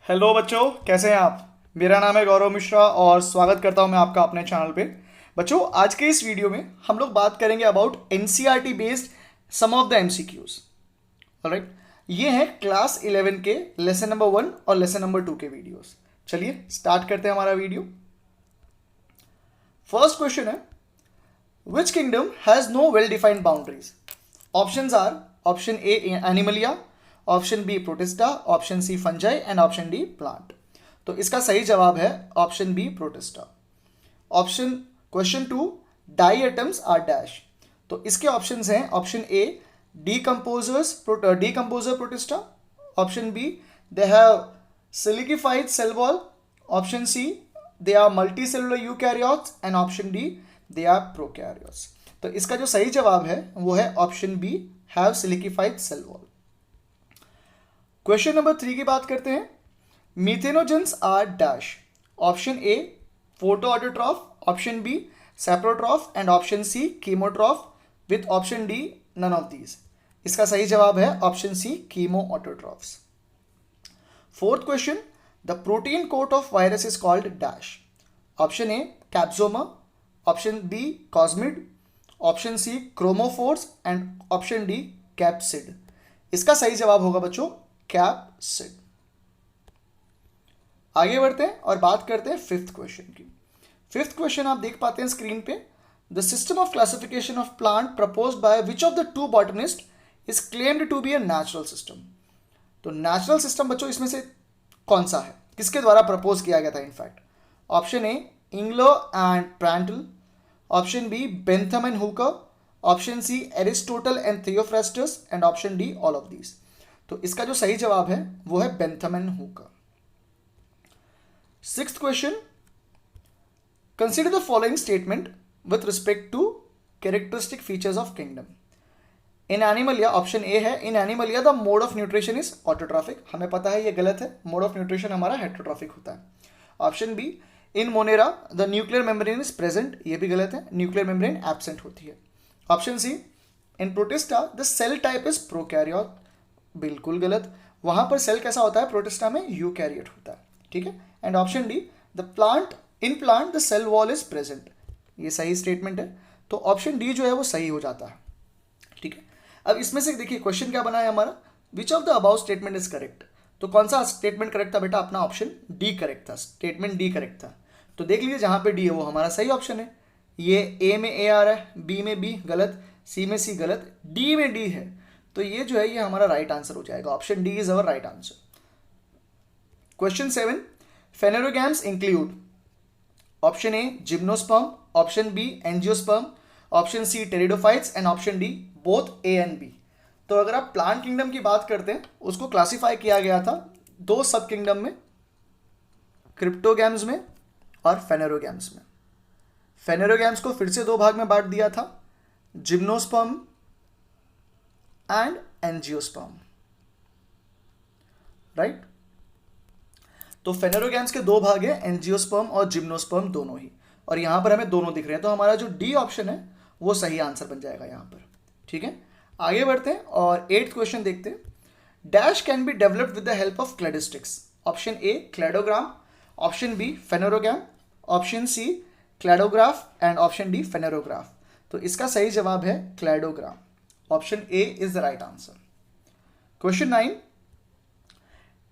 Hello बच्चों, कैसे हैं आप। मेरा नाम है गौरव मिश्रा और स्वागत करता हूं मैं आपका अपने चैनल पे। बच्चों, आज के इस वीडियो में हम लोग बात करेंगे about NCERT based some of the MCQs. Alright, ये हैं क्लास 11 के लेसन नंबर 1 और लेसन नंबर 2 के वीडियोस। चलिए स्टार्ट करते हैं हमारा वीडियो। फर्स्ट क्वेश्चन है, which kingdom has no well defined boundaries. Options are option A Animalia, option B Protista, option C fungi and option D plant. तो इसका सही जवाब है option B Protista. Option question 2, diatoms are dash. तो इसके options हैं option A decomposer Protista, option B they have silicified cell wall, option C they are multi cellular eukaryotes and option D they are prokaryotes. तो इसका जो सही जवाब है वो है option B have silicified cell wall. Question number 3 की बात करते हैं। Methanogens are dash. Option A photo autotroph, option B saprotroph and option C chemotroph with option D none of these. इसका सही जवाब है option C chemo autotrophs. Fourth question, the protein coat of virus is called dash. Option A capsomer, option B cosmid, option C chromophores and option D capsid. इसका सही जवाब होगा बच्चों capsid. आगे बढ़ते हैं और बात करते हैं फिफ्थ क्वेश्चन की। फिफ्थ क्वेश्चन आप देख पाते हैं स्क्रीन पे। The system of classification of plant proposed by which of the two botanist is claimed to be a natural system. तो नेचुरल सिस्टम बच्चों इसमें से कौन सा है, किसके द्वारा प्रपोज किया गया था in fact. Option A Engler and Prantl, option B Bentham and Hooker, option C Aristotle and Theophrastus and option D all of these. तो इसका जो सही जवाब है वो है Bentham and Hooker. Sixth question, consider the following statement with respect to characteristic features of kingdom. In Animalia, option A है in Animalia the mode of nutrition is autotrophic. हमें पता है ये गलत है, मोड ऑफ न्यूट्रिशन हमारा heterotrophic होता है। Option B in Monera the nuclear membrane is present, ये भी गलत है, न्यूक्लियर मेम्ब्रेन एब्सेंट होती है। Option C in Protista the cell type is prokaryote, बिल्कुल गलत, वहां पर सेल कैसा होता है प्रोटिस्टा में, यूकैरियोट होता है। ठीक है। And option D the plant in plant the cell wall is present, ये सही स्टेटमेंट है। तो ऑप्शन डी जो है वो सही हो जाता है। ठीक है। अब इसमें से देखिए क्वेश्चन क्या बना है हमारा, विच of the about statement is correct. तो कौन सा स्टेटमेंट करेक्ट था बेटा, अपना ऑप्शन डी करेक्ट था, स्टेटमेंट डी करेक्ट था। तो देख लीजिए जहां पे डी है वो हमारा सही ऑप्शन है। ये ए में ए आ रहा है, बी में बी गलत, सी में सी गलत, डी में डी है। तो ये जो है ये हमारा राइट आंसर हो जाएगा, option D is our right answer. Question 7, phanerogams include option A gymnosperm, option B angiosperm, option C pteridophytes and option D both A and B. तो अगर आप प्लांट किंगडम की बात करते हैं उसको क्लासिफाई किया गया था दो सब किंगडम में, क्रिप्टोगैम्स में और फेनेरोगैम्स में। फेनेरोगैम्स को फिर से दो भाग में बांट दिया था, जिम्नोस्पर्म एंड एंजियोस्पर्म, राइट। तो फेनेरोगैम्स के दो भाग हैं, एंजियोस्पर्म और जिम्नोस्पर्म दोनों ही, और यहां पर हमें दोनों दिख रहे हैं। तो हमारा जो डी ऑप्शन है वो सही आंसर बन जाएगा यहां पर। ठीक है, आगे बढ़ते हैं और 8th क्वेश्चन देखते हैं। Dash can be developed with the help of cladistics. Option A cladogram, option B phanerogam, option C cladograph and option D phenerograph. तो इसका सही जवाब है cladogram, option A is the right answer. Question 9,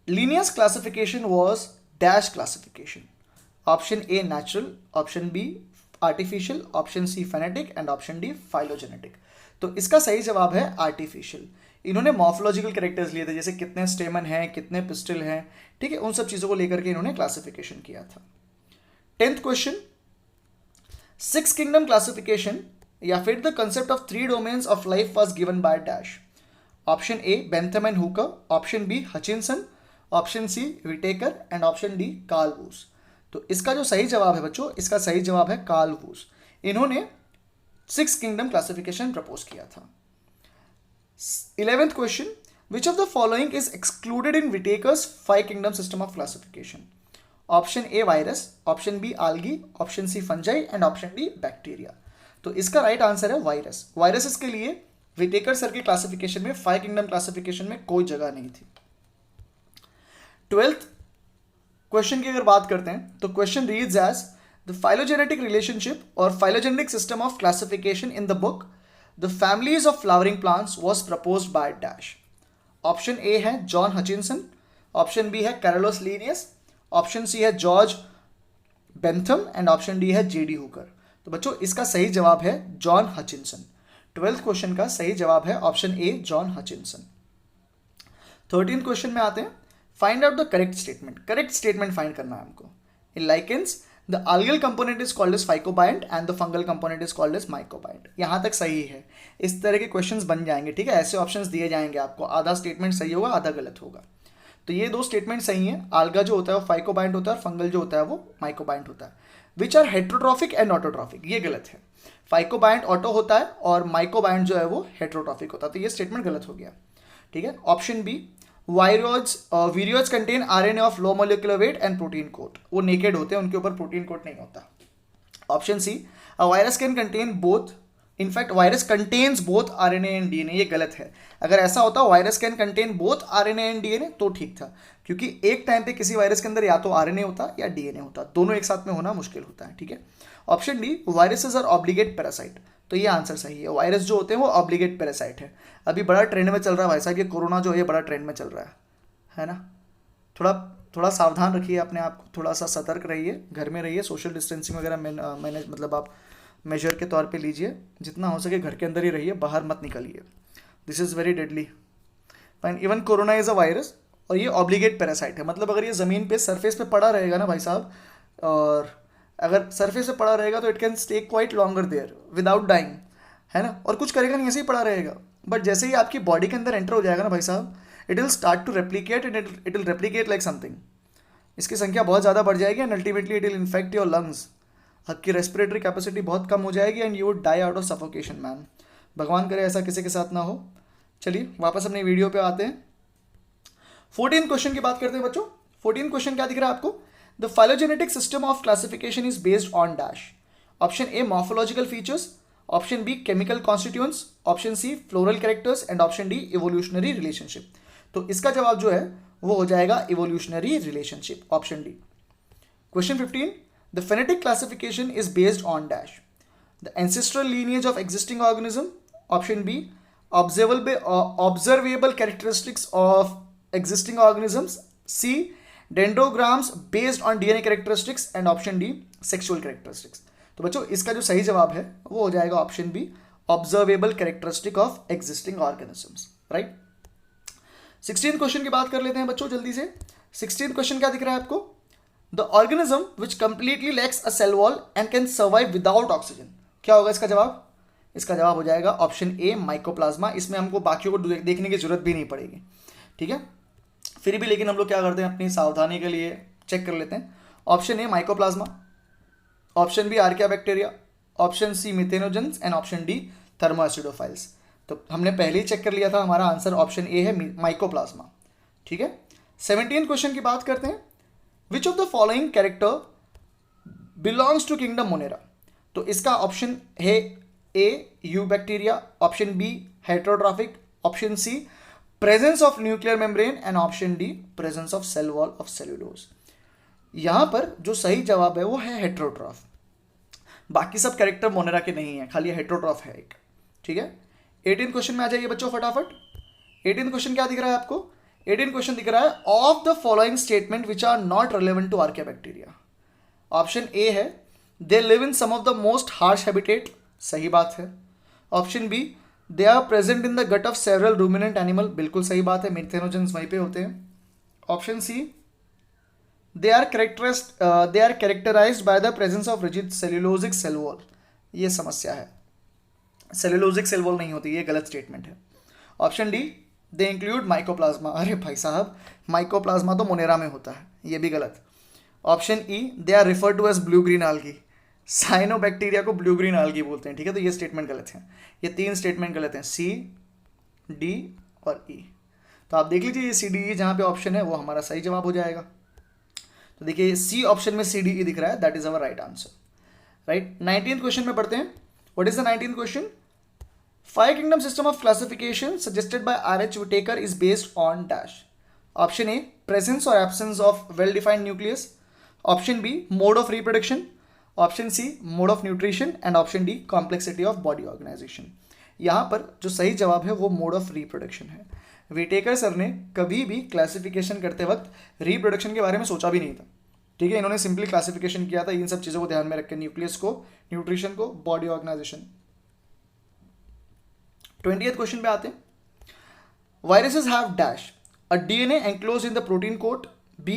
Linnaeus classification was dash classification. Option A natural, option B artificial, option C phonetic and option D phylogenetic. तो इसका सही जवाब है artificial. इन्होंने मॉर्फोलॉजिकल कैरेक्टर्स लिए थे, जैसे कितने स्टेमन हैं, कितने पिस्टल हैं, ठीक है, उन सब चीज़ों को लेकर के इन्होंने क्लासिफिकेशन किया था। 10th question, six kingdom classification या फिर the concept of 3 domains of life was given by dash. Option A Bentham and Hooker, option B Hutchinson, option C Whittaker and option D Carl Woese. तो इसका जो सही जवाब है बच्चों, इसका सही जवाब है कार्ल वूस। इन्होंने 6 किंगडम क्लासिफिकेशन प्रपोज किया था। 11th question, which of the following is excluded in Whittaker's 5 kingdom system of classification. Option A virus, option B algae, option C fungi and option D bacteria. तो इसका right answer है virus. Viruses के लिए Whittaker sir के classification में 5 kingdom classification में कोई जगह नहीं थी। 12th क्वेश्चन की अगर बात करते हैं तो question reads as the phylogenetic relationship और phylogenetic system of classification in the book the families of flowering plants was proposed by dash. Option A है जॉन हचिनसन, ऑप्शन बी है कैरोलस लीनियस, ऑप्शन सी है George Bentham and option D है J D Hooker. तो बच्चों इसका सही जवाब है जॉन हचिनसन। 12th क्वेश्चन का सही जवाब है option A John Hutchinson. 13th question में आते हैं, find out the correct statement. Correct statement find करना है हमको। In lichens the algal component is called as phycobiont and the fungal component is called as mycobiont। यहाँ तक सही है। इस तरह के क्वेश्चंस बन जाएंगे, ठीक है, ऐसे ऑप्शंस दिए जाएंगे आपको, आधा स्टेटमेंट सही होगा आधा गलत होगा। तो ये दो स्टेटमेंट सही है, आल्गा जो होता है वो फाइकोबाइंट होता है और फंगल जो होता है वो माइकोबाइंट होता है। Which are heterotrophic and autotrophic, ये गलत है। फाइकोबाइंट ऑटो होता है और माइकोबाइंट जो है वो हेट्रोट्रॉफिक होता है, तो ये स्टेटमेंट गलत हो गया, ठीक है। Option B viroids contain RNA of low molecular weight and protein coat, वो नेकेड होते हैं, उनके ऊपर प्रोटीन कोट नहीं होता। Option C a virus can contain both, in fact virus contains both RNA and DNA, ये गलत है। अगर ऐसा होता virus can contain both RNA and DNA तो ठीक था, क्योंकि एक टाइम पे किसी वायरस के अंदर या तो आरएनए होता या डीएनए होता, दोनों एक साथ में होना मुश्किल होता है, ठीक है। Option D viruses are obligate parasite, तो ये आंसर सही है। वायरस जो होते हैं वो ऑब्लिगेट पैरासाइट है। अभी बड़ा ट्रेंड में चल रहा है भाई साहब, ये कोरोना जो है बड़ा ट्रेंड में चल रहा है ना। थोड़ा सावधान रखिए अपने आप को, थोड़ा सा सतर्क रहिए, घर में रहिए, सोशल डिस्टेंसिंग वगैरह मैनेज मतलब आप मेजर के तौर पे लीजिए, जितना हो सके घर के अंदर ही रहिए, बाहर मत निकलिए। This is very deadly. Fine, even corona is a virus और ये ऑब्लिगेट पैरासाइट है, मतलब अगर ये ज़मीन पे सरफेस पे पड़ा रहेगा ना भाई साहब, और अगर सरफेस पे पड़ा रहेगा तो it can stay quite longer there without dying, है ना, और कुछ करेगा नहीं, ऐसे ही पड़ा रहेगा। बट जैसे ही आपकी बॉडी के अंदर एंटर हो जाएगा ना भाई साहब, it will start to replicate and it will replicate like something. इसकी संख्या बहुत ज़्यादा बढ़ जाएगी and ultimately it will infect your lungs, आपकी रेस्पिरेटरी कैपेसिटी बहुत कम हो जाएगी and you would die out of suffocation man. भगवान करे ऐसा किसी के साथ ना हो। चलिए वापस अपनी वीडियो पे आते हैं। 14 क्वेश्चन की बात करते हैं बच्चों। 14 क्वेश्चन क्या दिख रहा है आपको? The phylogenetic system of classification is based on dash. Option A morphological features, option B chemical constituents, option C floral characters and option D evolutionary relationship. तो इसका जवाब जो है वो हो जाएगा evolutionary relationship, option D. Question 15, the phonetic classification is based on dash. The ancestral lineage of existing organism, option B, observable characteristics of existing organisms, C, dendrograms based on DNA characteristics and option D, sexual characteristics. तो बच्चों इसका जो सही जवाब है वो हो जाएगा option B, observable characteristic of existing organisms, right. 16 question की बात कर लेते हैं बच्चों जल्दी से। 16 क्वेश्चन क्या दिख रहा है आपको? The organism which completely lacks a cell wall and can survive without oxygen, क्या होगा इसका जवाब? इसका जवाब हो जाएगा ऑप्शन ए माइकोप्लाज्मा। इसमें हमको बाकियों को देखने की जरूरत भी नहीं पड़ेगी, ठीक है। फिर भी लेकिन हम लोग क्या करते हैं, अपनी सावधानी के लिए चेक कर लेते हैं। Option A mycoplasma, option B archaea bacteria, option C methanogens and option D thermoacidophiles. तो हमने पहले ही चेक कर लिया था, हमारा आंसर ऑप्शन ए है माइकोप्लाज्मा, ठीक है। 17 क्वेश्चन की बात करते हैं। Which of the following character belongs to kingdom Monera? तो इसका ऑप्शन है A eubacteria, option B heterotrophic, option C presence of nuclear membrane and option D presence of cell wall of cellulose. यहां पर जो सही जवाब है वो है हेट्रोट्रॉफ। बाकी सब कैरेक्टर मोनेरा के नहीं है, खाली हेट्रोट्रॉफ है एक, ठीक है। 18 क्वेश्चन में आ जाइए बच्चों फटाफट। 18 क्वेश्चन क्या दिख रहा है आपको? 18 क्वेश्चन दिख रहा है, of the following statement which are not relevant to archaea bacteria. Option A है they live in some of the most harsh habitat, सही बात है। Option B they are present in the gut of several ruminant animal, बिल्कुल सही बात है, methanogens वहीं पे होते हैं। Option C they are characterized by the presence of rigid cellulosic cell wall, ये समस्या है, सेल्यूलोजिक सेल वॉल नहीं होती, ये गलत स्टेटमेंट है। Option D they include mycoplasma, अरे भाई साहब माइकोप्लाज्मा तो मोनेरा में होता है, ये भी गलत। Option E they are refer to as blue green algae, cyanobacteria को ब्लू ग्रीन आल्गी बोलते हैं, ठीक है। तो ये स्टेटमेंट गलत है, ये 3 स्टेटमेंट गलत हैं, सी डी और ई। तो आप देख लीजिए ये सी डी ई जहाँ पे ऑप्शन है वो हमारा सही जवाब हो जाएगा। तो देखिए सी ऑप्शन में सी डी ई दिख रहा है, that is our right answer, right. 19th question में पढ़ते हैं। What is the 19th question? Five kingdom system of classification suggested by R.H. Whitaker is based on dash. Option A presence or absence of well-defined nucleus. Option B, mode of reproduction. Option C, mode of nutrition. And option D, complexity of body organization. यहाँ पर जो सही जवाब है वो mode of reproduction है। Whittaker sir ने कभी भी क्लासिफिकेशन करते वक्त रिप्रोडक्शन के बारे में सोचा भी नहीं था, ठीक है। इन्होंने सिंपली क्लासिफिकेशन किया था इन सब चीज़ों को ध्यान में रख के, न्यूक्लियस को, न्यूट्रिशन को, बॉडी ऑर्गेनाइजेशन। 20th क्वेश्चन पे आते हैं। Viruses have dash A DNA enclose in the protein coat, B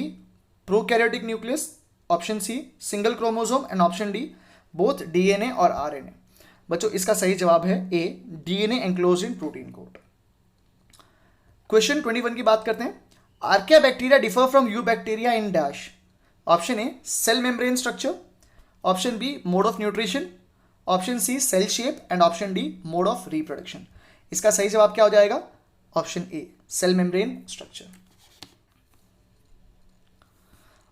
prokaryotic nucleus, option C single chromosome and option D both DNA और आरएनए। बच्चों इसका सही जवाब है A, DNA enclose in protein coat. Question 21 की बात करते हैं। Archaea bacteria differ from eubacteria in dash. Option A cell membrane structure, option B mode of nutrition, option C cell shape and option D mode of reproduction. इसका सही जवाब क्या हो जाएगा? Option A cell membrane structure.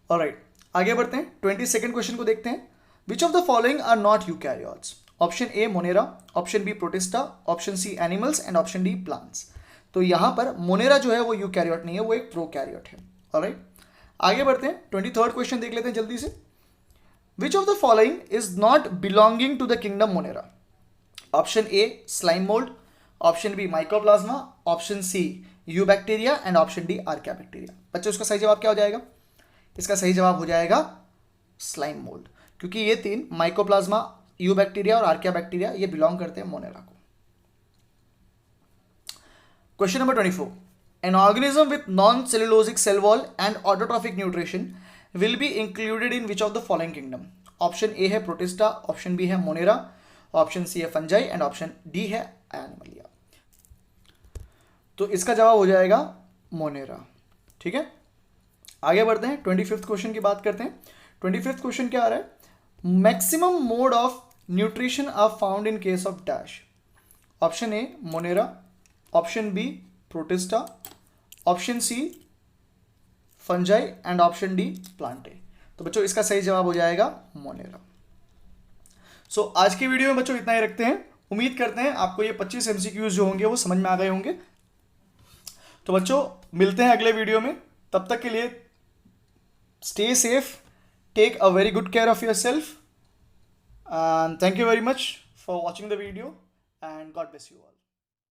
Alright, आगे बढ़ते हैं। 22nd question को देखते हैं। Which of the following are not eukaryotes? Option A Monera, option B Protista, option C animals and option D plants. तो यहां पर मोनेरा जो है वो यूकैरियोट नहीं है, वो एक प्रोकैरियोट है। ऑलराइट, आगे बढ़ते हैं। 23rd क्वेश्चन देख लेते हैं जल्दी से। Which of the following is not belonging to the kingdom Monera? Option A slime mould, option B mycoplasma, option C eubacteria and option D archaebacteria. बच्चों इसका सही जवाब क्या हो जाएगा? इसका सही जवाब हो जाएगा स्लाइम मोल्ड, क्योंकि ये तीन माइकोप्लाज्मा, यू बैक्टीरिया और आर्किया बैक्टीरिया ये बिलोंग करते हैं मोनेरा को। Question number 24। An organism with non cellulosic cell wall and autotrophic nutrition will be included in which of the following kingdom? Option A है Protista, option B है Monera, option C है fungi and option D है Animalia. तो इसका जवाब हो जाएगा Monera, ठीक है। आगे बढ़ते हैं। 25th क्वेश्चन की बात करते हैं। 25th क्वेश्चन क्या आ रहा है? Maximum mode of nutrition are found in case of dash. Option A Monera, option B Protista, option C fungi and option D Plantae. तो बच्चों इसका सही जवाब हो जाएगा मोनेरा। सो आज की वीडियो में बच्चों इतना ही रखते हैं। उम्मीद करते हैं आपको ये 25 MCQs जो होंगे वो समझ में आ गए होंगे। तो बच्चों मिलते हैं अगले वीडियो में, तब तक के लिए stay safe, take a very good care of yourself, and thank you very much for watching the video, and God bless you all.